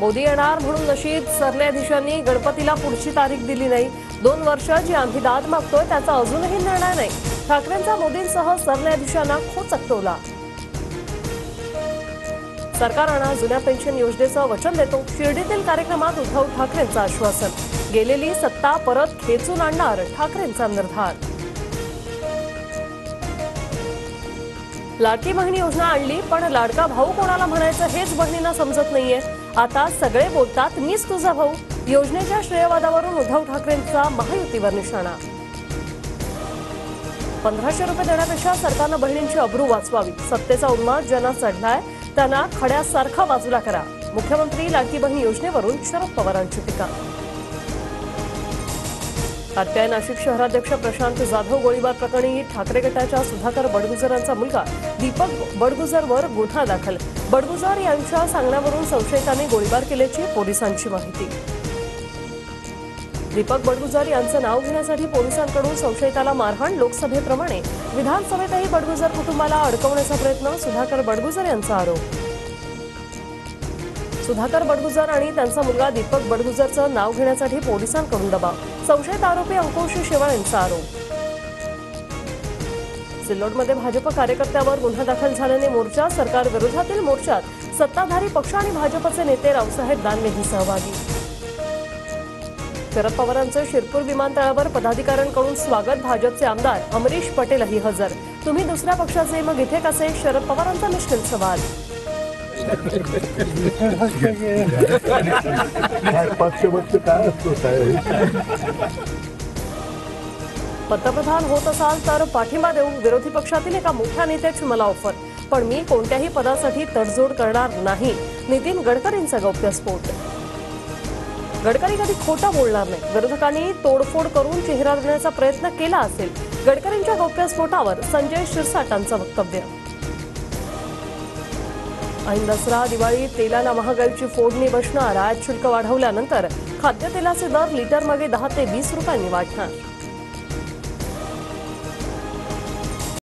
मोदी येणार म्हणून नशीब सरन्यायाधीशांनी गणपतीला पुढची तारीख दिली नाही। 2 वर्ष जी आम्ही दाद मागतोय त्याचा अजूनही निर्णय नाही। ठाकरेंचा मोदींसह सरन्यायाधीशांना खोचक टोला। सरकार आणा जुन्या पेन्शन योजनेचं वचन देतो। शिर्डीतील कार्यक्रमात उद्धव ठाकरेंचं आश्वासन। गेलेली सत्ता परत खेचून आणणार ठाकरेंचा निर्धार। लाडकी बहीण योजना आणली पण लाडका भाऊ कोणाला म्हणायचं हेच बहिणींना समजत नाहीये। आता सगळे बोलतात मीच तुझा भाऊ। योजनेच्या श्रेयवादावरून उद्धव ठाकरेंचा महायुतीवर निशाणा। 1500 रुपये देण्यापेक्षा सरकारनं बहिणींची अब्रू वाचवावी। सत्तेचा उन्माद ज्यांना चढलाय त्यांना खड्यासारखा बाजूला करा। मुख्यमंत्री लाडकी बहीण योजनेवरून शरद पवारांची टीका। आरपीआय नाशिक शहराध्यक्ष प्रशांत जाधव गोळीबार प्रकरणी ठाकरे गटाच्या सुधाकर बडगुजरांचा मुलगा दीपक बडगुजरवर गुन्हा दाखल। बडगुजर यांच्या सांगण्यावरून संशयितांनी गोळीबार केल्याची पोलिसांची माहिती। दीपक बडगुजर यांचं नाव घेण्यासाठी पोलिसांकडून संशयिताला मारहाण। लोकसभेप्रमाणे विधानसभेतही बडगुजर कुटुंबाला अडकवण्याचा प्रयत्न। सुधाकर बडगुजर यांचा आरोप। सुधाकर बडगुजर आणि त्यांचा मुलगा दीपक बडगुजरचं नाव घेण्यासाठी पोलिसांकडून दबाव। संशयित आरोपी अंकुश शेवाळ यांचा आरोप। सिल्लोडमध्ये भाजप कार्यकर्त्यावर गुन्हा दाखल झाल्याने मोर्चा। सरकार विरोधातील मोर्चात सत्ताधारी पक्ष आणि भाजपचे नेते रावसाहेब दानवेही सहभागी। शरद पवारांचं शिरपूर विमानतळावर पदाधिकाऱ्यांकडून स्वागत। भाजपचे आमदार अमरीश पटेलही हजर। तुम्ही दुसऱ्या पक्षाचे मग इथे कसे? शरद पवारांचा मिश्किल सवाल। पंतप्रधान होत असाल तर पाठिंबा देऊ। विरोधी पक्षातील एका मोठ्या नेत्याची मला ऑफर, पण मी कोणत्याही पदासाठी तडजोड करणार नाही। नितीन गडकरींचा गौप्यस्फोट। गडकरी कधी खोटं बोलणार नाही। विरोधकांनी तोडफोड करून चेहरा देण्याचा प्रयत्न केला असेल। गडकरींच्या गौप्यस्फोटावर संजय शिरसाटांचं वक्तव्य। ऐन दसरा दिवाळी तेलाला महागाईची फोडणी बसणार। आयात शुल्क वाढवल्यानंतर खाद्यतेलाचे दर लिटरमागे 10 ते 20 रुपयांनी वाढणार।